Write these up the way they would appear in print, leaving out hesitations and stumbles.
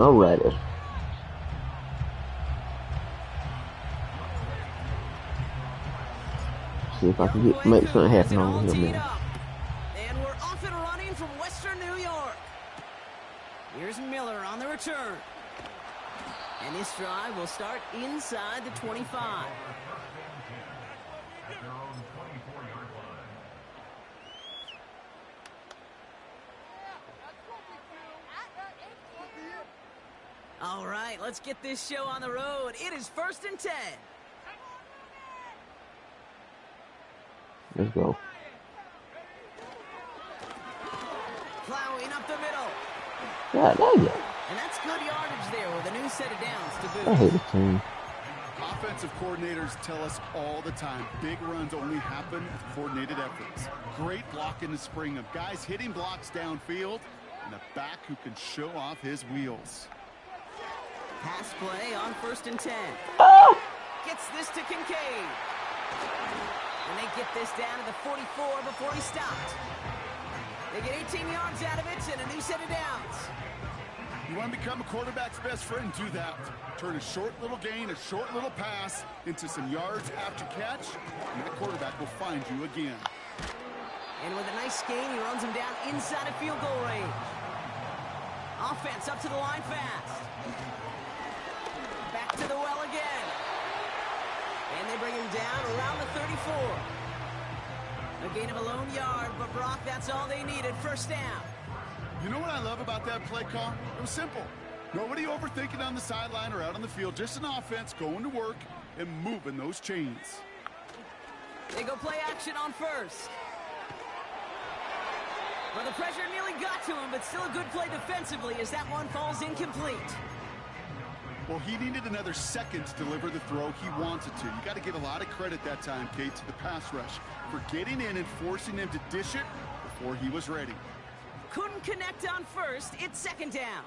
Alrighty. See if I can make something happen over here, man. And we're off and running from Western New York. Here's Miller on the return. And this drive will start inside the 25. All right, let's get this show on the road. It is 1st and 10. Let's go. Plowing up the middle. God dang it. And that's good yardage there with a new set of downs to boot. I hate this team. Offensive coordinators tell us all the time, big runs only happen with coordinated efforts. Great block in the spring of guys hitting blocks downfield and a back who can show off his wheels. Pass play on 1st and 10. Oh! Gets this to Kincaid. And they get this down to the 44 before he stopped. They get 18 yards out of it and a new set of downs. You want to become a quarterback's best friend, do that. Turn a short little gain, a short little pass into some yards after catch, and that quarterback will find you again. And with a nice gain, he runs him down inside of field goal range. Offense up to the line fast. Back to the well again. And they bring him down around the 34. A gain of a lone yard, but Brock, that's all they needed. 1st down. You know what I love about that play call? It was simple. Nobody overthinking on the sideline or out on the field. Just an offense going to work and moving those chains. They go play action on 1st. Well, the pressure nearly got to him, but still a good play defensively as that one falls incomplete. Well, he needed another second to deliver the throw he wanted to. You got to give a lot of credit that time, Kate, to the pass rush for getting in and forcing him to dish it before he was ready. Couldn't connect on 1st. It's 2nd down.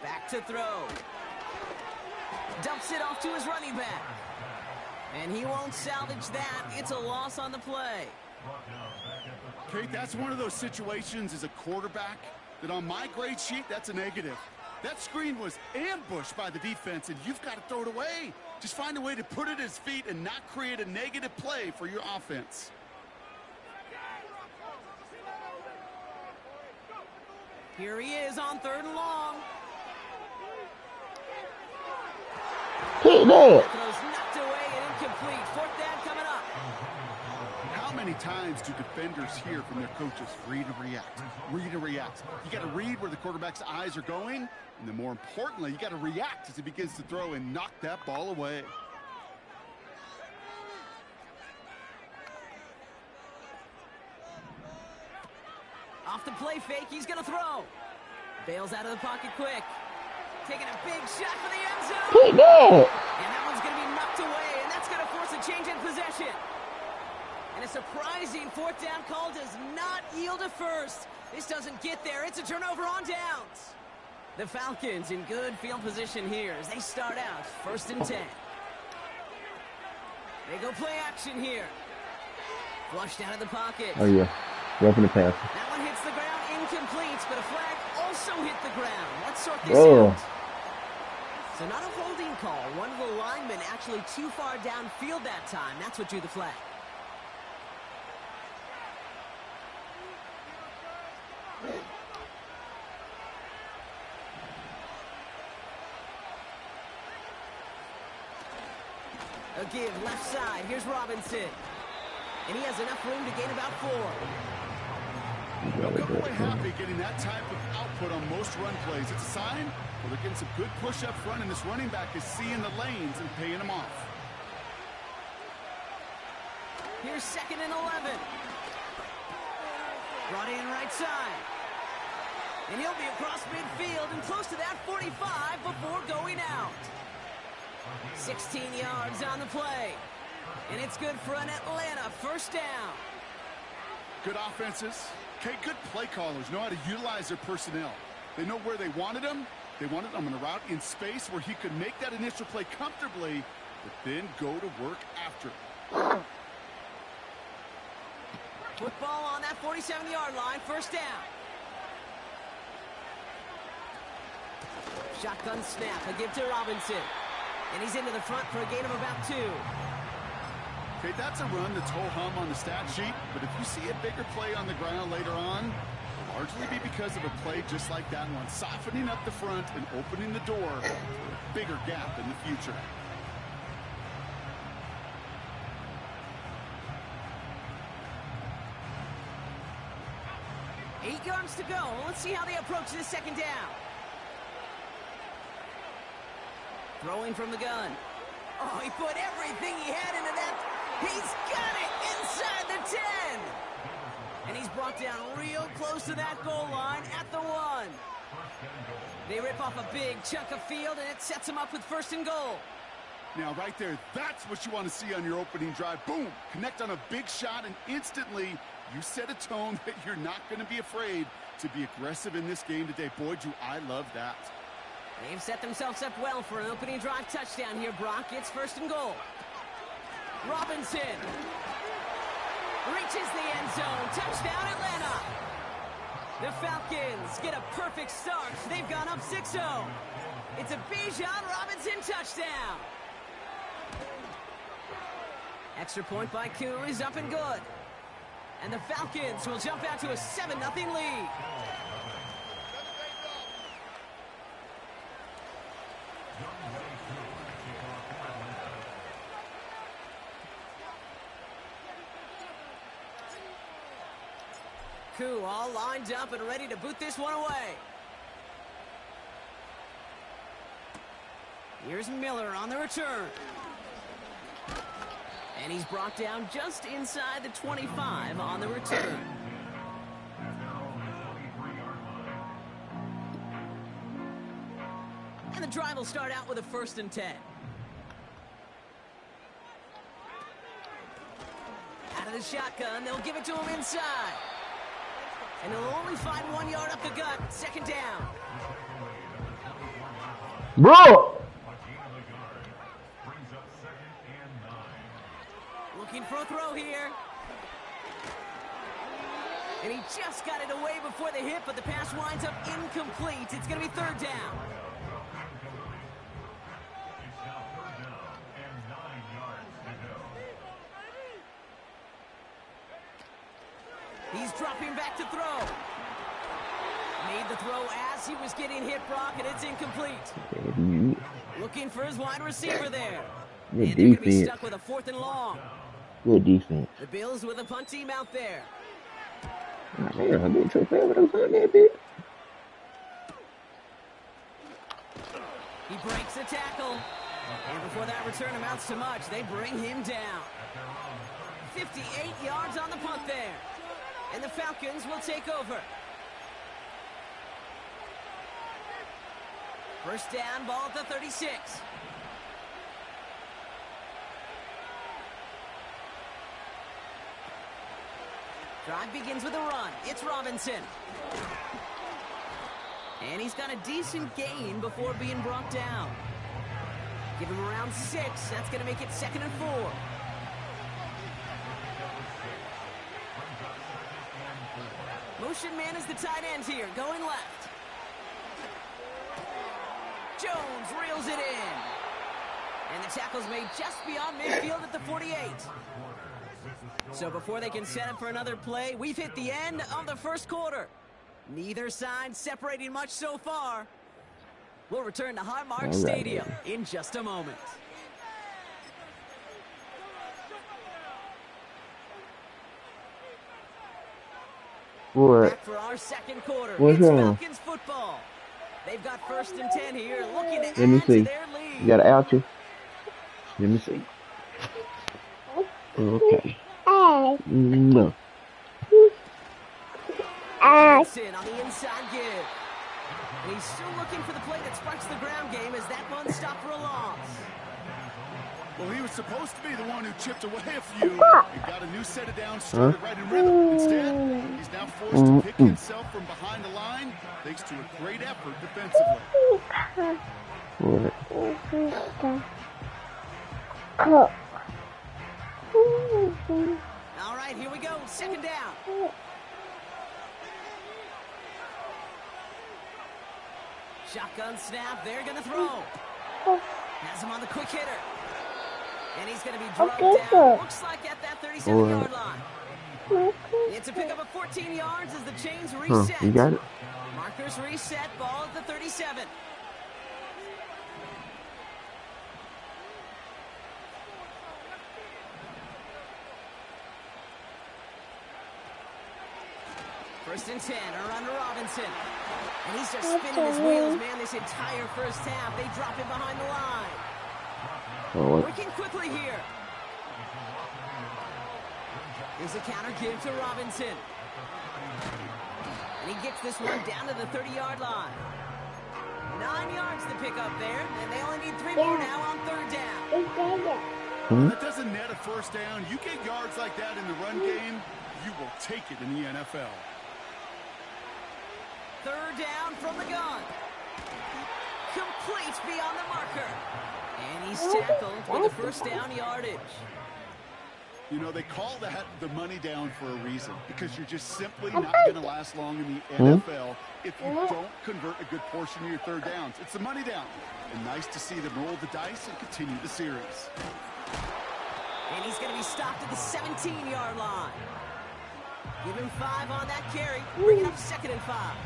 Back to throw. Dumps it off to his running back. And he won't salvage that. It's a loss on the play. Kate, that's one of those situations as a quarterback that on my grade sheet, that's a negative. That screen was ambushed by the defense, and you've got to throw it away. Just find a way to put it at his feet and not create a negative play for your offense. Here he is on 3rd and long. Hit that. Throws knocked away and incomplete. 4th down coming up. How many times do defenders hear from their coaches, read and react, read and react? You got to read where the quarterback's eyes are going, and then more importantly, you got to react as he begins to throw and knock that ball away. Off the play fake, he's going to throw. Bails out of the pocket quick. Taking a big shot for the end zone. Hit that. And that one's going to be knocked away, and that's going to force a change in possession. And a surprising 4th down call does not yield a 1st. This doesn't get there. It's a turnover on downs. The Falcons in good field position here as they start out 1st and 10. They go play action here. Flushed out of the pocket. Oh, yeah. Roughing the pass. That one hits the ground incomplete, but a flag also hit the ground. Let's sort this out. So not a holding call. One of the linemen actually too far downfield that time. That's what drew the flag. A give left side. Here's Robinson. And he has enough room to gain about 4. They'll come away happy getting that type of output on most run plays. It's a sign where they're getting some good push up front, and this running back is seeing the lanes and paying them off. Here's 2nd and 11. Brought in right side. And he'll be across midfield and close to that 45 before going out. 16 yards on the play. And it's good for an Atlanta 1st down. Good offenses. Okay, good play callers know how to utilize their personnel. They know where they wanted them. They wanted them on a route in space where he could make that initial play comfortably, but then go to work after. Football on that 47-yard line, 1st down. Shotgun snap, a give to Robinson. And he's into the front for a gain of about 2. Okay, that's a run that's ho-hum on the stat sheet, but if you see a bigger play on the ground later on, it'll largely be because of a play just like that one, softening up the front and opening the door for a bigger gap in the future. Eight yards to go. Let's see how they approach this second down. Throwing from the gun. Oh, he put everything he had into that. He's got it inside the 10. And he's brought down real close to that goal line at the 1. They rip off a big chunk of field, and it sets them up with 1st and goal. Now, right there, that's what you want to see on your opening drive. Boom! Connect on a big shot, and instantly you set a tone that you're not going to be afraid to be aggressive in this game today. Boy, do I love that. They've set themselves up well for an opening drive touchdown here, Brock. It's 1st and goal. Robinson reaches the end zone. Touchdown, Atlanta. The Falcons get a perfect start. They've gone up 6-0. It's a Bijan Robinson touchdown. Extra point by Koo is up and good. And the Falcons will jump out to a 7-0 lead. Koo all lined up and ready to boot this one away. Here's Miller on the return. And he's brought down just inside the 25 on the return. And the drive will start out with a 1st and 10. Out of the shotgun, they'll give it to him inside. And he'll only find 1 yard up the gut. 2nd down. Bro! Looking for a throw here. And he just got it away before the hit, but the pass winds up incomplete. It's going to be 3rd down. He's dropping back to throw. Made the throw as he was getting hit, Brock, and it's incomplete. Looking for his wide receiver there. Good and they're going to be defense. stuck with a 4th and long. Good defense. The Bills with a punt team out there. Man, I didn't take that bit. He breaks the tackle. And before that return amounts to much, they bring him down. 58 yards on the punt there. And the Falcons will take over. 1st down, ball at the 36. Drive begins with a run. It's Robinson. And he's got a decent gain before being brought down. Give him around 6. That's going to make it 2nd and 4. Motion man is the tight end here, going left. Jones reels it in. And the tackle's made just beyond midfield at the 48. So before they can set up for another play, we've hit the end of the 1st quarter. Neither side separating much so far. We'll return to Highmark Stadium in just a moment. What? Back for our 2nd quarter. What's it's wrong? Falcons football. They've got 1st and 10 here, looking to Let me add see. to their lead. You got an ouchie? Let me see. Okay. No. Robinson on the inside give. And he's still looking for the play that sparks the ground game as that one stopped for a loss. Well, he was supposed to be the one who chipped away a few and got a new set of downs, started right in rhythm. Instead, he's now forced to pick himself from behind the line thanks to a great effort defensively. All right, here we go. 2nd down. Shotgun snap. They're going to throw. Has him on the quick hitter. And he's going to be drugged down. Looks like at that 37-yard line. It's a pickup of 14 yards as the chains reset. You got it? Markers reset. Ball at the 37. First and 10, around to Robinson. And he's just spinning his wheels, man, this entire first half. They drop him behind the line. Working quickly here. Here's a counter give to Robinson. And he gets this one down to the 30-yard line. 9 yards to pick up there, and they only need 3 more now on third down. That doesn't net a first down. You get yards like that in the run game, you will take it in the NFL. Third down from the gun. Complete beyond the marker. And he's tackled with the first down yardage. You know, they call that the money down for a reason, because you're just simply not going to last long in the NFL if you don't convert a good portion of your third downs. It's the money down. And nice to see them roll the dice and continue the series. And he's going to be stopped at the 17-yard line. Give him 5 on that carry. Bring it up 2nd and 5.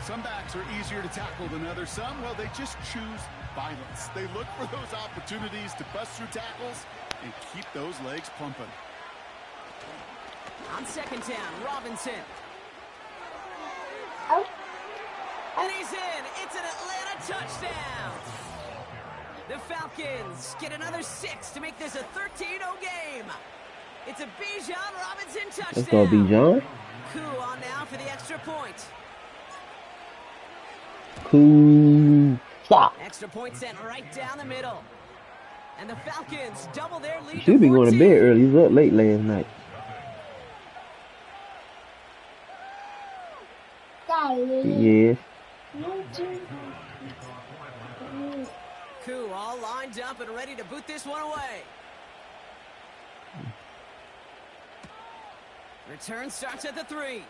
Some backs are easier to tackle than others. Some, well, they just choose violence. They look for those opportunities to bust through tackles and keep those legs pumping. On 2nd down, Robinson. And he's in. It's an Atlanta touchdown. The Falcons get another 6 to make this a 13-0 game. It's a Bijan Robinson touchdown. Let's go, Bijan. Coup on now for the extra point. Cool. Stop. Extra point sent right down the middle. And the Falcons double their lead. Should be going to bed early. He was up late last night. Yeah. Coup all lined up and ready to boot this one away. Return starts at the 3.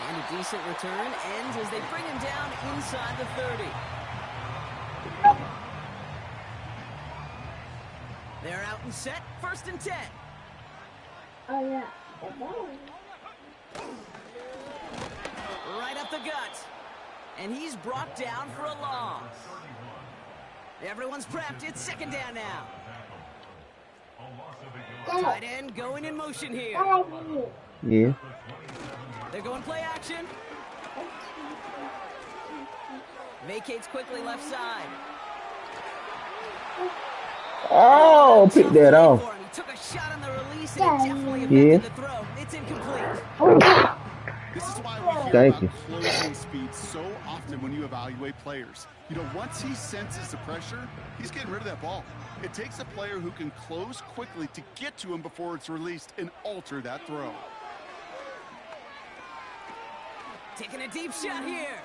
And a decent return ends as they bring him down inside the 30. They're out and set. 1st and 10. Oh, yeah. Right up the gut. And he's brought down for a loss. Everyone's prepped. It's 2nd down now. Tight end going in motion here. Yeah. They're going play action. Vacates quickly left side. Oh, pick that off. He took a shot on the release and it definitely affected the throw. It's incomplete. This is why we hear Thank about you. closing speed so often when you evaluate players. You know, once he senses the pressure, he's getting rid of that ball. It takes a player who can close quickly to get to him before it's released and alter that throw. Taking a deep shot here.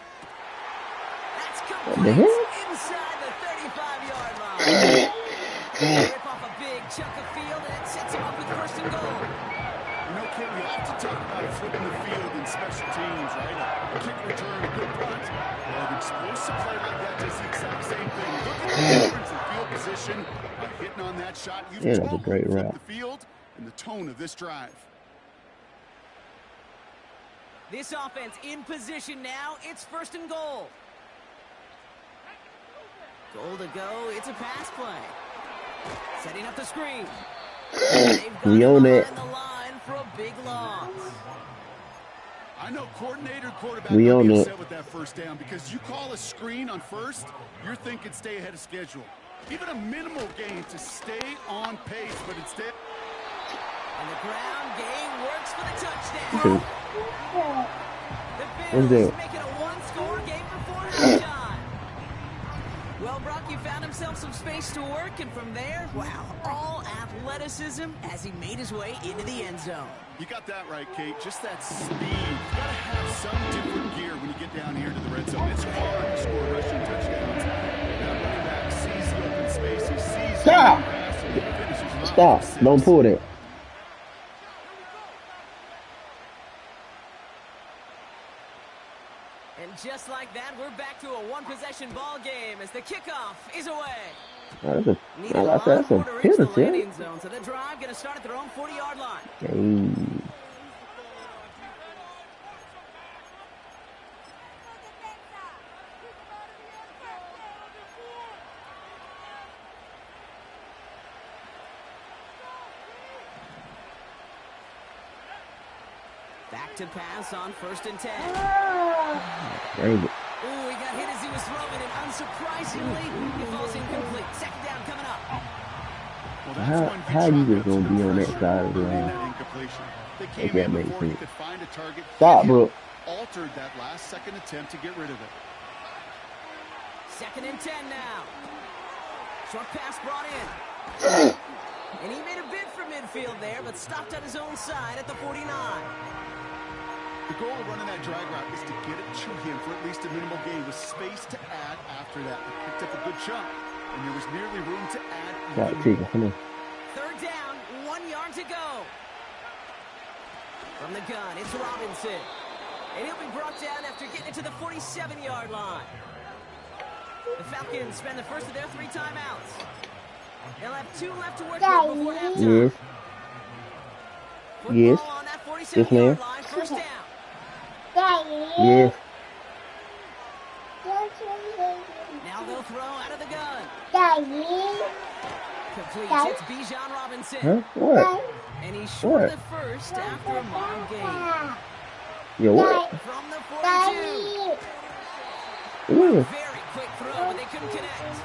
That's What the complete heck? inside the 35-yard line. Rip off a big chunk of field and it sets him up with 1st and goal. You know, Kate, we often talk about flipping the field in special teams, right? A kick return, a good punt. Well, an explosive play like that does the exact same thing. Look at the difference in field position by hitting on that shot. You've Yeah, that's a great totally route. flipped the field and the tone of this drive. This offense in position now. It's 1st and goal. Goal to go. It's a pass play. Setting up the screen. We own it. The line for a big loss. I know coordinator, quarterback We will own be it. upset with that first down because you call a screen on first, you're thinking stay ahead of schedule. Even a minimal gain to stay on pace, but instead... And the ground game works for the touchdown. The What's Bills that? making a one-score game before halftime. Well, Brock, you found himself some space to work, and from there, wow, all athleticism as he made his way into the end zone. You got that right, Kate. Just that speed. You got to have some different gear when you get down here to the red zone. It's hard to score rushing touchdowns. That running back sees the open space. He sees Stop. the grass, and he finishes him off Stop. for 6. Don't pull that. And just like that, we're back to a one-possession ball game as the kickoff is away. That's Need a lot that's more a to reach the penalty. landing zone, so the drive going to start at their own 40-yard line. Hey. Back to pass on 1st and 10. Dang it. Ooh, he got hit as he was throwing, and unsurprisingly, he falls incomplete. 2nd down coming up. Well, that's How you just gonna be on that side of the line? They Make came that in make before he sense. could find a target. Stop, bro. Altered that last second attempt to get rid of it. 2nd and 10 now. Short pass brought in. And he made a bid for midfield there, but stopped on his own side at the 49. The goal of running that drag route is to get it to him for at least a minimal gain with space to add after that. They picked up a good chunk, and there was nearly room to add. Got Tigger, come on. 3rd down, 1 yard to go. From the gun, it's Robinson. And he'll be brought down after getting it to the 47-yard line. The Falcons spend the first of their 3 timeouts. They'll have 2 left to work with before halftime. Yes. Yes. On that Yes, ma'am. 47-yard line, 1st down. Yes. Now they'll throw out of the gun. Complete. It's Bijan Robinson. Huh? What? And he's short What? of the first after a long game. Yo, what? From the 42. Ooh. Very quick throw, but they couldn't connect.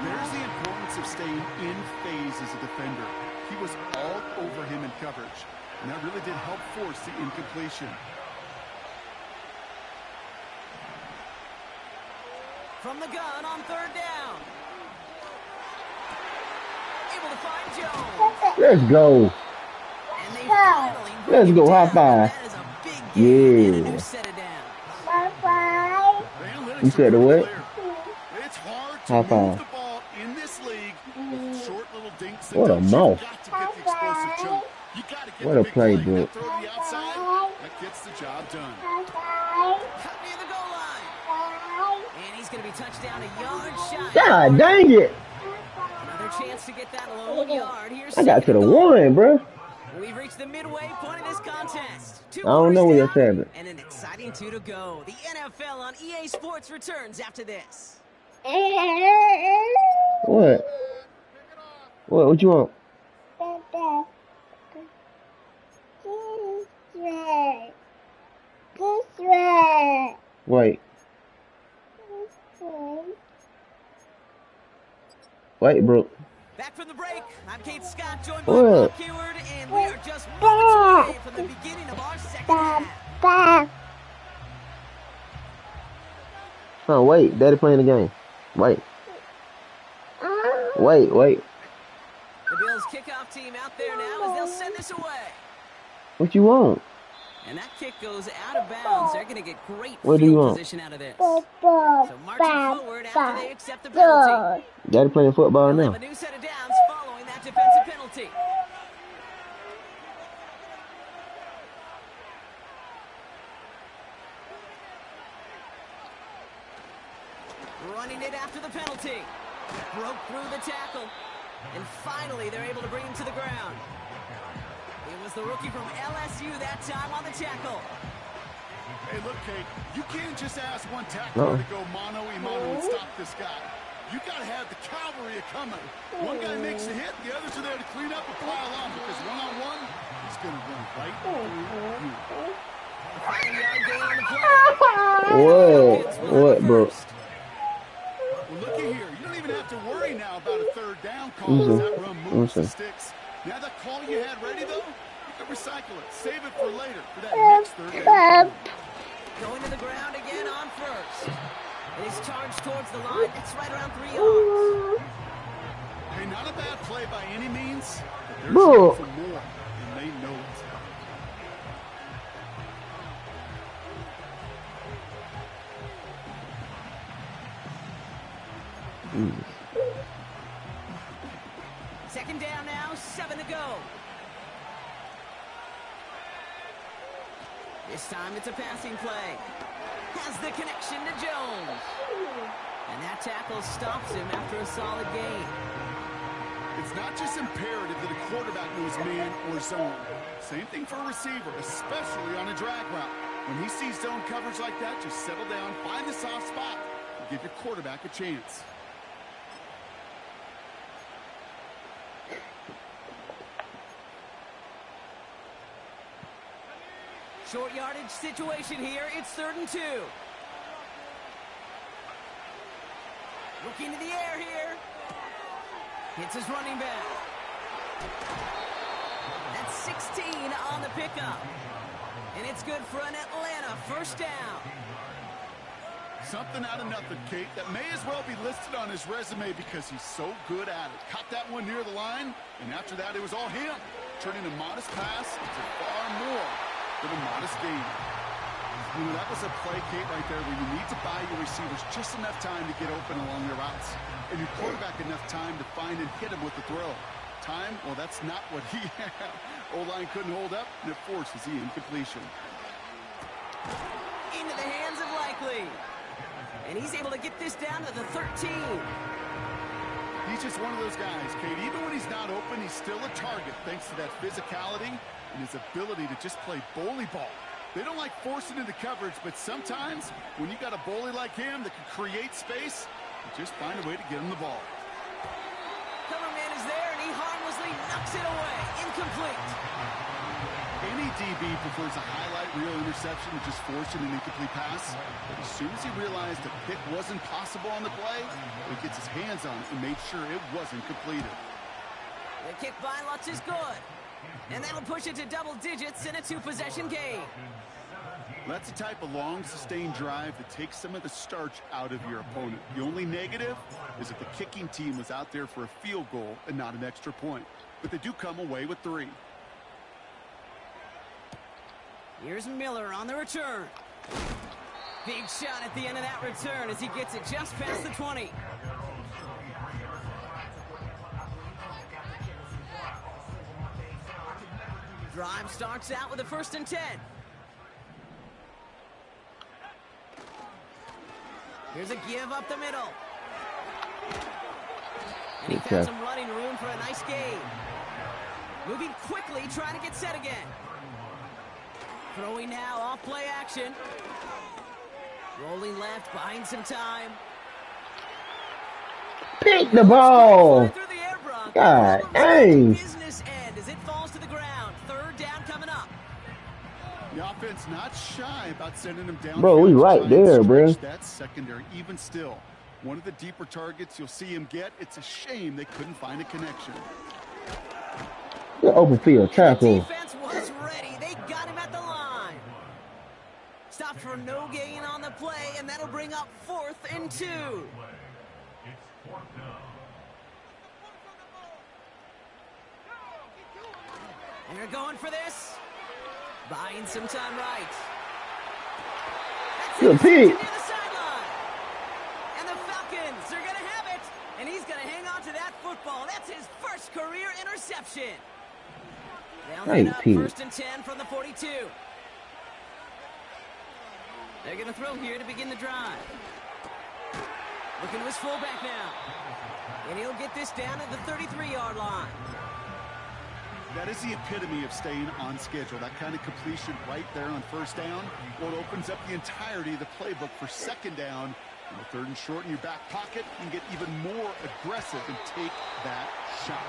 There's the importance of staying in phase as a defender. He was all over him in coverage, and that really did help force the incompletion. From the gun on 3rd down. Able to find Jones. Let's go. And they finally bring Let's him go. down. High five. That is a big game and a new Yeah. set it down. The analytics You said are the pretty what? clear. It's hard to High move five. the ball in this league with short little dinks and What a dumps. mouth. You've got to get the explosive chunk. You got to get What the a big play, play. bro. That throw to the outside, that gets the job done. Cut near the goal line. And he's going to be touched down a yard shy. God dang it. Another chance to get that lone yard. Here's I got to the 2nd and goal. 1, bro. We've reached the midway point of this contest. 2 I don't know quarters what that's down, happening. and an exciting 2 to go. The NFL on EA Sports returns after this. What? What you want? Wait. Wait, bro. Back from the break. I'm Kate Scott, joined by What? Bob Keyword, and we are just moments away from the beginning of our 2nd half. Oh, wait. Daddy playing the game. Wait. Wait. The Bills kickoff team out there now as they'll send this away. What you want? And that kick goes out of bounds. They're going to get great What do you field want? position out of this. So marching forward after they accept the penalty. Daddy playing football They'll now. have a new set of downs following that defensive penalty. Running it after the penalty. Broke through the tackle. And finally, they're able to bring him to the ground. It was the rookie from LSU that time on the tackle. Hey, look, Kate, you can't just ask one tackler to go mano-a-mano and stop this guy. You got to have the cavalry coming. One guy makes a hit, the others are there to clean up and pile on, because one-on-one, he's going to run right through you. 5-yard gain on the play. Whoa. What, bro? Well, looky here. You don't even have to worry now about a 3rd down call as that run moves the sticks. Now that call you had ready, though, you can recycle it. Save it for later for that next 3rd down. Going to the ground again on 1st. And he's charged towards the line. It's right around 3 yards. Hey, not a bad play by any means, but there's Bro. room for more, and they know it. Second down now, 7 to go. This time it's a passing play. Has the connection to Jones. And that tackle stops him after a solid gain. It's not just imperative that a quarterback knows man or zone. Same thing for a receiver, especially on a drag route. When he sees zone coverage like that, just settle down, find the soft spot, and give your quarterback a chance. Short yardage situation here. It's 3rd and 2. Looking to the air here. Hits his running back. That's 16 on the pickup. And it's good for an Atlanta first down. Something out of nothing, Kate, that may as well be listed on his resume because he's so good at it. Caught that one near the line, and after that, it was all him. Turning a modest pass into far more than a modest gain. That was a play, Kate, right there where you need to buy your receivers just enough time to get open along their routes. And your quarterback enough time to find and hit him with the throw. Time, well, that's not what he had. O-line couldn't hold up, and it forces the incompletion. Into the hands of Likely. And he's able to get this down to the 13. He's just one of those guys, Kate. Even when he's not open, he's still a target thanks to that physicality and his ability to just play bully ball. They don't like forcing into coverage, but sometimes when you got a bully like him that can create space, you just find a way to get him the ball. Cover man is there, and he harmlessly knocks it away. Incomplete. Any DB prefers a highlight reel interception to just forcing an incomplete pass. But as soon as he realized a pick wasn't possible on the play, he gets his hands on it and made sure it wasn't completed. The kick by Lutz is good. And that'll push it to double digits in a 2-possession game. That's the type of long, sustained drive that takes some of the starch out of your opponent. The only negative is that the kicking team was out there for a field goal and not an extra point. But they do come away with 3. Here's Miller on the return. Big shot at the end of that return as he gets it just past the 20. Drive starts out with a 1st and 10. Here's a give up the middle. And he found some running room for a nice gain. Moving quickly, trying to get set again. Throwing now, off play action. Rolling left, buying some time. Pick the ball. God dang. Business end as it falls to the ground. 3rd down coming up. The offense not shy about sending him down. Bro, we right there, bro. That's secondary. Even still, one of the deeper targets you'll see him get. It's a shame they couldn't find a connection. Good open field tackle. Defense was ready. They got him at the line. Stopped for no gain on the play, and that'll bring up 4th and 2. And they're going for this. Buying some time right. Good pick. Near the sideline. And the Falcons are going to have it. And he's going to hang on to that football. That's his first career interception. They'll line up 1st and 10 from the 42. They're going to throw here to begin the drive. Looking to his fullback now. And he'll get this down at the 33-yard line. That is the epitome of staying on schedule. That kind of completion right there on 1st down. Well, it opens up the entirety of the playbook for 2nd down. And the 3rd and short in your back pocket, you can get even more aggressive and take that shot.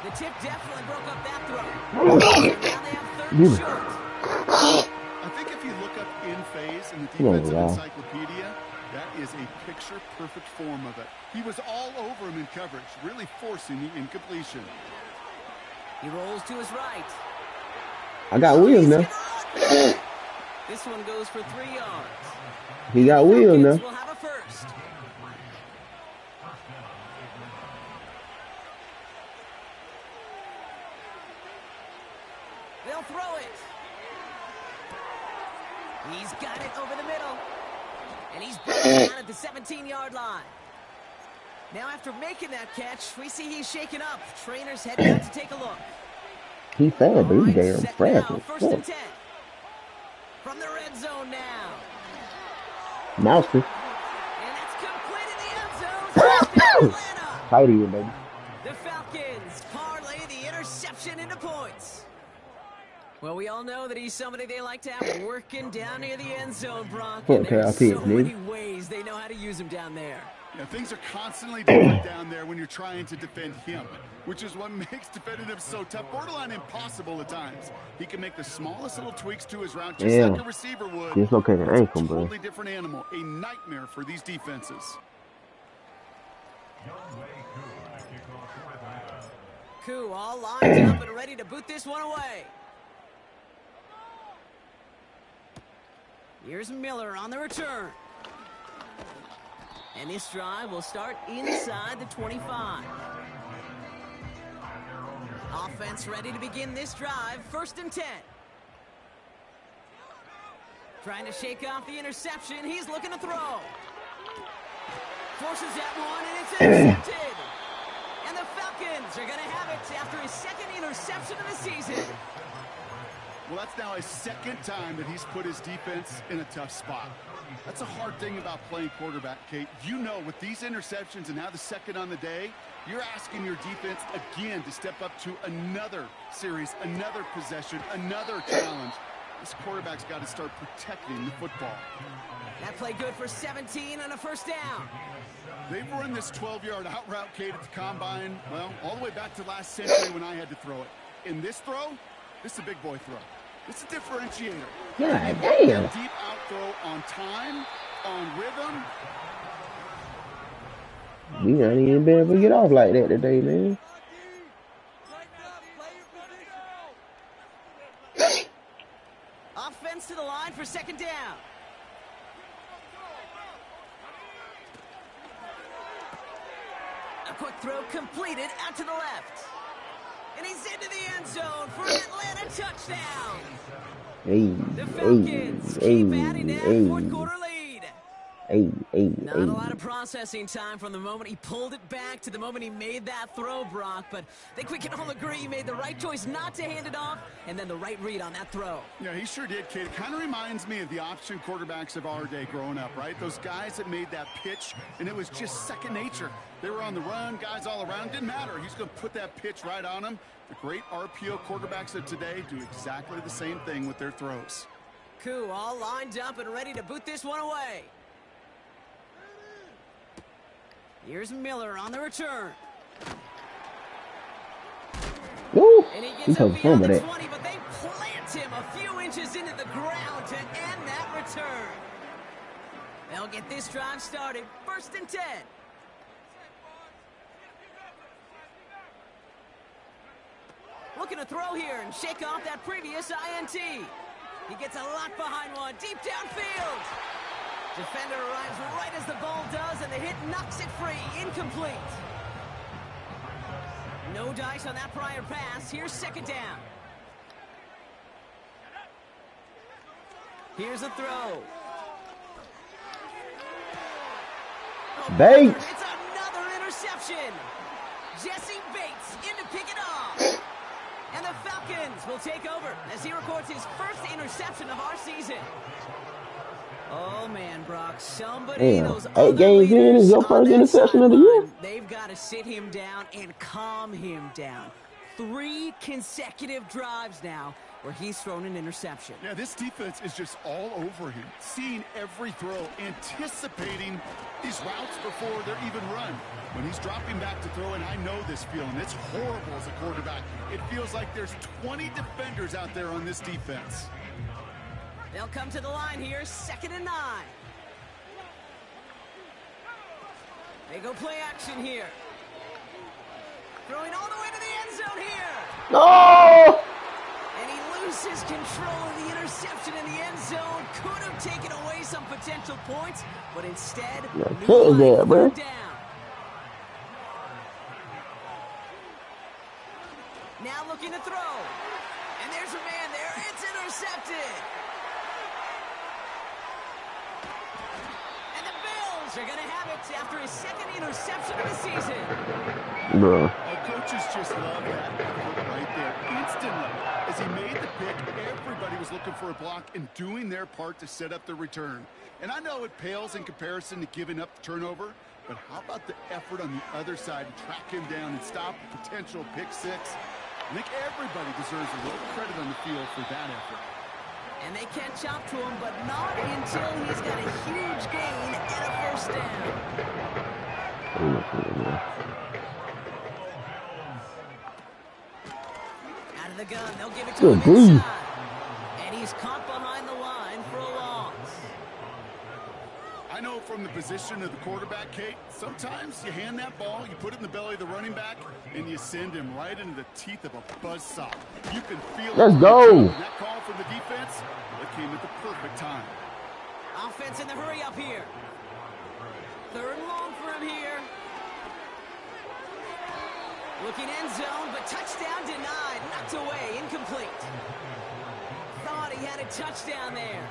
The tip definitely broke up that throw. Now they have 3rd and short. I think if you look up in phase in the defensive encyclopedia, that is a picture-perfect form of it. He was all over him in coverage, really forcing the incompletion. He rolls to his right. I got wheels now. This one goes for 3 yards. He got wheels now. We'll have a 1st. They'll throw it. He's got it over the middle. And he's down at the 17-yard line. Now after making that catch, we see he's shaken up. Trainers heading out to take a look. He fell, but he's damn fresh. 1st and 10. from the red zone now. Mousy. And that's complete in the end zone. Touchdown, Atlanta. Tight end, baby. The Falcons parlay the interception into points. Well, we all know that he's somebody they like to have working down near the end zone, Brock. And there's so many ways they know how to use him down there. Yeah, things are constantly different down there when you're trying to defend him, which is what makes defending him so tough, borderline impossible at times. He can make the smallest little tweaks to his route, just like a receiver would. Dislocated ankle, bro. Totally different animal, a nightmare for these defenses. Koo all lined up and ready to boot this one away. Here's Miller on the return. And this drive will start inside the 25. Offense ready to begin this drive. 1st and 10. Trying to shake off the interception. He's looking to throw. Forces that one, and it's intercepted. And the Falcons are going to have it after his 2nd interception of the season. Well, that's now his 2nd time that he's put his defense in a tough spot. That's a hard thing about playing quarterback, Kate. You know, with these interceptions and now the 2nd on the day, you're asking your defense again to step up to another series, another possession, another challenge. This quarterback's got to start protecting the football. That play good for 17 on a 1st down. They've run this 12-yard out route, Kate, at the combine, well, all the way back to last century when I had to throw it. In this throw, this is a big boy throw. It's a differentiator. Yeah, damn. Deep out throw on time, on rhythm. We ain't even been able to get off like that today, man. Offense to the line for 2nd down. A quick throw completed out to the left. And he's into the end zone for an Atlanta touchdown. The Falcons keep adding that 4th quarter lead. Not a lot of processing time from the moment he pulled it back to the moment he made that throw, Brock. But I think we can all agree he made the right choice not to hand it off, and then the right read on that throw. Yeah, he sure did, Kate. It kind of reminds me of the option quarterbacks of our day growing up, right? Those guys that made that pitch, and it was just second nature. They were on the run, guys all around. Didn't matter. He's going to put that pitch right on them. The great RPO quarterbacks of today do exactly the same thing with their throws. Koo all lined up and ready to boot this one away. Here's Miller on the return. Woo! And he gets up beyond the 20, but they plant him a few inches into the ground to end that return. They'll get this drive started. 1st and 10. Looking to throw here and shake off that previous INT. He gets a lot behind one, deep downfield. Defender arrives right as the ball does, and the hit knocks it free. Incomplete. No dice on that prior pass. Here's 2nd down. Here's a throw. Oh, Bates. It's another interception. Jesse Bates in to pick it off. And the Falcons will take over as he records his 1st interception of our season. Oh, man, Brock, somebody, those 8 games in is your 1st interception of the year? They've got to sit him down and calm him down. 3 consecutive drives now where he's thrown an interception. Yeah, this defense is just all over him, seeing every throw, anticipating these routes before they're even run. When he's dropping back to throw, and I know this feeling, it's horrible as a quarterback. It feels like there's 20 defenders out there on this defense. They'll come to the line here, 2nd and 9. They go play action here. Throwing all the way to the end zone here. No! And he loses control of the interception in the end zone. Could have taken away some potential points, but instead, down. Now looking to throw. And there's a man there. It's intercepted. And the Bills are going to have it after his second interception of the season. Bro. Our coaches just love that effort right there. Instantly, as he made the pick, everybody was looking for a block and doing their part to set up the return. And I know it pales in comparison to giving up the turnover, but how about the effort on the other side to track him down and stop a potential pick six? I think everybody deserves a little credit on the field for that effort. And they catch up to him, but not until he's got a huge gain and a first down. Out of the gun, they'll give it to him inside. And he's caught behind the line for a loss. I know from the position of the quarterback, Kate, sometimes you hand that ball, you put it in the belly of the running back, and you send him right into the teeth of a buzzsaw. You can feel it. Let's go. That call from the defense, that came at the perfect time. Offense in the hurry up here. Third and long for him here. Looking end zone, but touchdown denied. Knocked away, incomplete. Thought he had a touchdown there.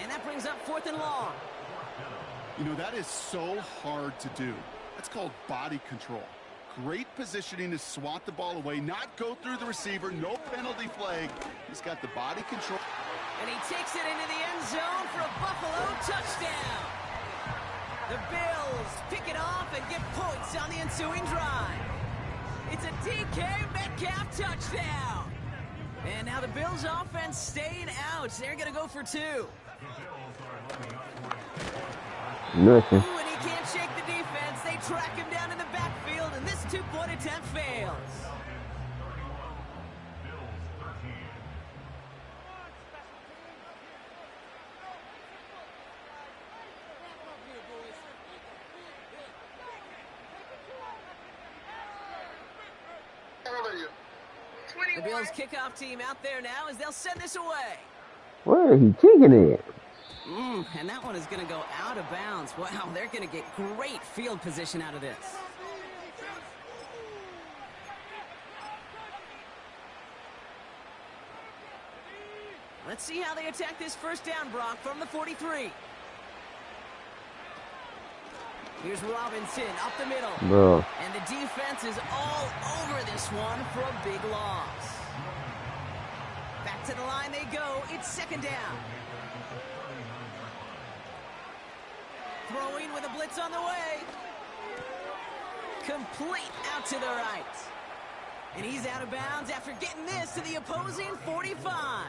And that brings up 4th and long. You know, that is so hard to do. That's called body control. Great positioning to swat the ball away, not go through the receiver, no penalty flag. He's got the body control. And he takes it into the end zone for a Buffalo touchdown. The Bills pick it off and get points on the ensuing drive. It's a DK Metcalf touchdown. And now the Bills offense staying out. They're going to go for 2. Nothing. Ooh, and he can't shake the defense. They track him down in the backfield, and this 2-point attempt fails. The Bills kickoff team out there now as they'll send this away. Where is he kicking it? And that one is going to go out of bounds. Wow, they're going to get great field position out of this. Let's see how they attack this first down, Brock, from the 43. Here's Robinson up the middle. Bro. And the defense is all over this one for a big loss. Back to the line they go. It's 2nd down. Throwing with a blitz on the way. Complete out to the right. And he's out of bounds after getting this to the opposing 45.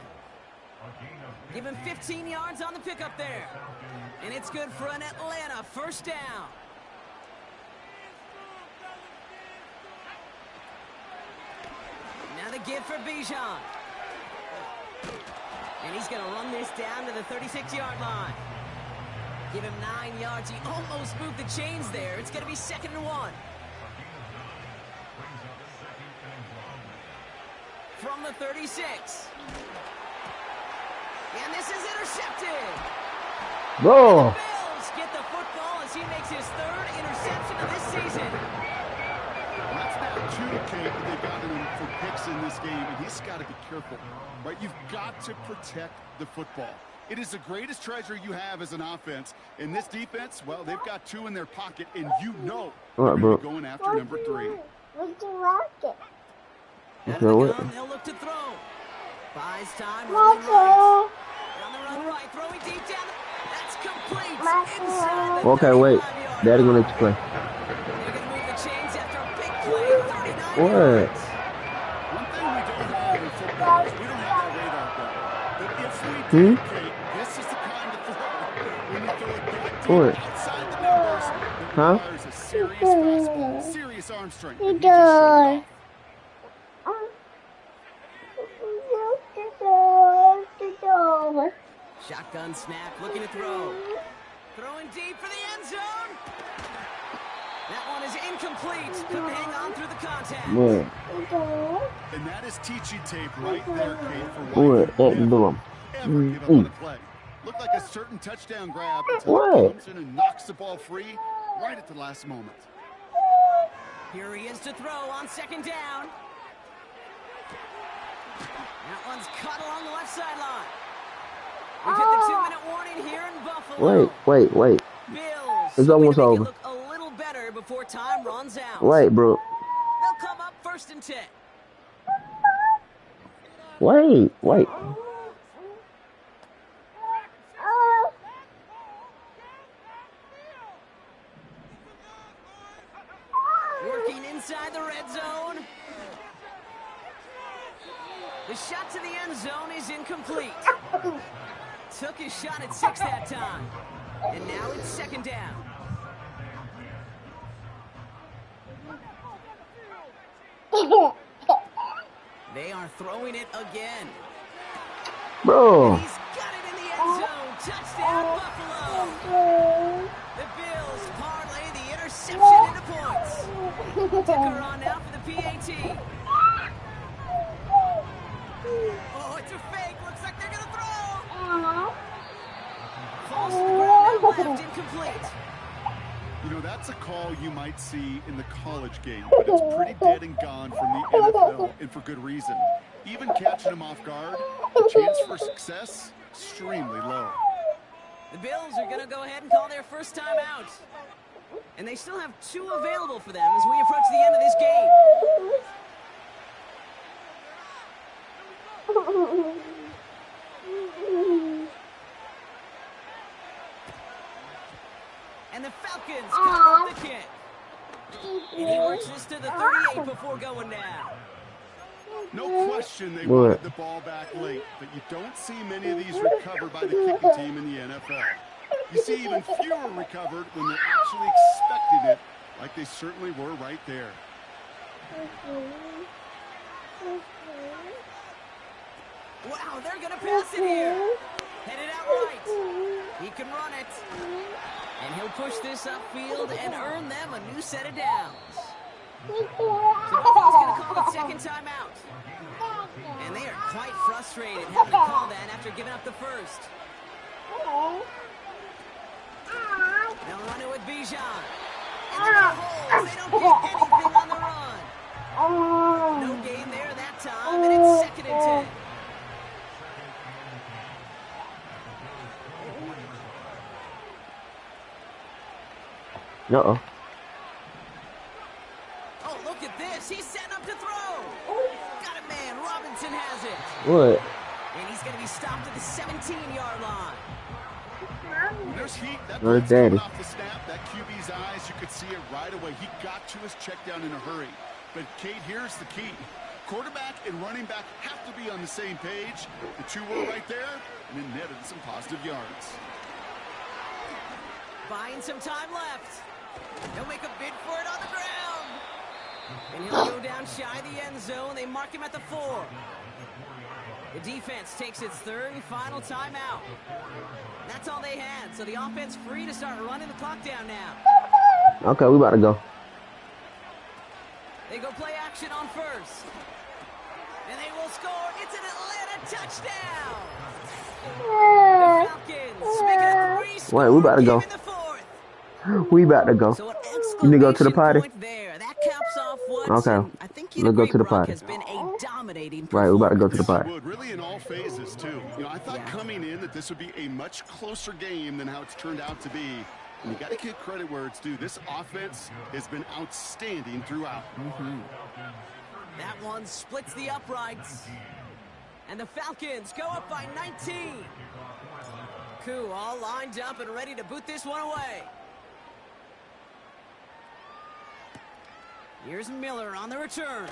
Give him 15 yards on the pickup there. And it's good for an Atlanta first down. Now the give for Bijan. And he's going to run this down to the 36-yard line. Give him 9 yards. He almost moved the chains there. It's going to be 2nd and 1. From the 36. And this is intercepted. Bro. The Bills get the football as he makes his 3rd interception of this season. That's now 2, Kate, that they've gotten him for picks in this game, and he's got to be careful, right? You've got to protect the football. It is the greatest treasure you have as an offense. In this defense, well, they've got 2 in their pocket, and you know All right, bro. they're going after number 3. What's the rocket? Out of Okay, the what? gun, they'll look to throw. Buys time, running right. On the run right, throwing deep down. That's complete. Inside the Okay, wait. 35-yard Daddy gonna line. let you play. They're going to move the chains after a big play. 39 What? yards. One thing we don't have in football is we don't have that radar gun. But if we do, Kate, this is the kind of throw. When you throw it that deep What? outside the numbers, it Huh? requires a serious fastball, serious arm strength. And he just showed it off. Shotgun snap, looking to throw. Throwing deep for the end zone. That one is incomplete. Couldn't hang on through the contact. Bro. And that is teaching tape right there, Kate, for What? why That you bro. never give up on a play. Looked like a certain touchdown grab until What? he comes in and knocks the ball free right at the last moment. Here he is to throw on 2nd down. That one's cut along the left sideline. We've hit the 2-minute warning here in Buffalo. Wait. Bills It's Hoping almost to make it over. look a little better before time runs out. Wait, bro. They'll come up 1st and 10. Wait. Working inside the red zone. The shot to the end zone is incomplete. Took his shot at 6 that time. And now it's 2nd down. They are throwing it again. Bro. And he's got it in the end zone. Touchdown, Buffalo. The Bills parlay the interception into points. Tucker on now for the PAT. Oh, it's a fake. Looks like they're going to throw. Falls to the ground out left, incomplete. You know, that's a call you might see in the college game, but it's pretty dead and gone from the NFL, and for good reason. Even catching him off guard, the chance for success, extremely low. The Bills are going to go ahead and call their first time out. And they still have 2 available for them as we approach the end of this game. And the Falcons come off the kick. And he works this to the 38 before going down. No question they wanted the ball back late, but you don't see many of these recovered by the kicking team in the NFL. You see even fewer recovered when they're actually expecting it, like they certainly were right there. Wow, they're going to pass it here. Headed out right. He can run it. And he'll push this upfield and earn them a new set of downs. So Buffalo's going to call it 2nd timeout. And they are quite frustrated having to call that after giving up the first. They'll run it with Bijan. And they're going to hold. They don't get anything on the run. No gain there that time, and it's 2nd and 10. Uh-oh. Oh, look at this. He's setting up to throw. Got it, man. Robinson has it. What? And he's going to be stopped at the 17-yard line. There's heat. That Where's blitz Daddy? coming off the snap. That QB's eyes, you could see it right away. He got to his check down in a hurry. But, Kate, here's the key. Quarterback and running back have to be on the same page. The 2 were right there, and it netted some positive yards. Buying some time left. He'll make a bid for it on the ground. And he'll go down shy of the end zone. They mark him at the 4. The defense takes its 3rd and final timeout. That's all they had, so the offense free to start running the clock down now. Okay, we about to go. They go play action on first. And they will score. It's an Atlanta touchdown. The Falcons make it a 3-score Wait, we about to go. game in the 4th. We about to go. So an You need to go to the exclamation party? point there. That caps off what Okay. I think Let's go to the Brock party. has been a dominating Right, we about to go to the Yes, party. it would, really in all phases, too. You know, I thought coming in that this would be a much closer game than how it's turned out to be. And you got to give credit where it's due. This offense has been outstanding throughout. That one splits the uprights. And the Falcons go up by 19. Koo all lined up and ready to boot this one away. Here's Miller on the return.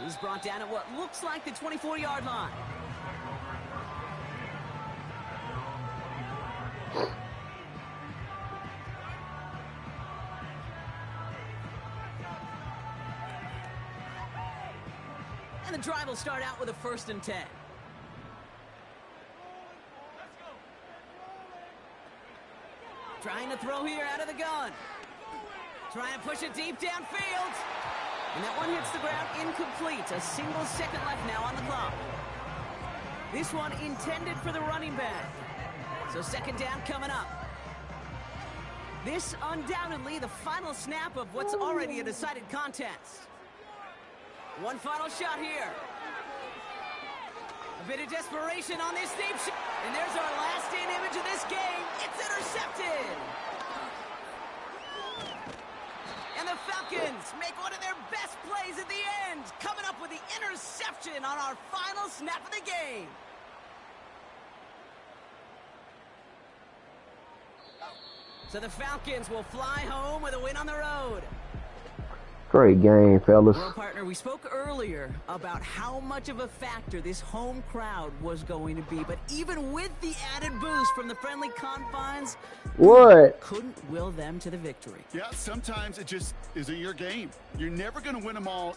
He's brought down at what looks like the 24-yard line. And the drive will start out with a 1st and 10. Trying to throw here out of the gun. Trying to push it deep downfield. And that one hits the ground incomplete. A single second left now on the clock. This one intended for the running back. So 2nd down coming up. This undoubtedly the final snap of what's already a decided contest. One final shot here. A bit of desperation on this deep shot. And there's our last-in image of this game. It's intercepted. And the Falcons make one of their best plays at the end, coming up with the interception on our final snap of the game. So the Falcons will fly home with a win on the road. Great game, fellas. Well, partner, we spoke earlier about how much of a factor this home crowd was going to be, but even with the added boost from the friendly confines, What? couldn't will them to the victory. Yeah, sometimes it just isn't your game. You're never going to win them all.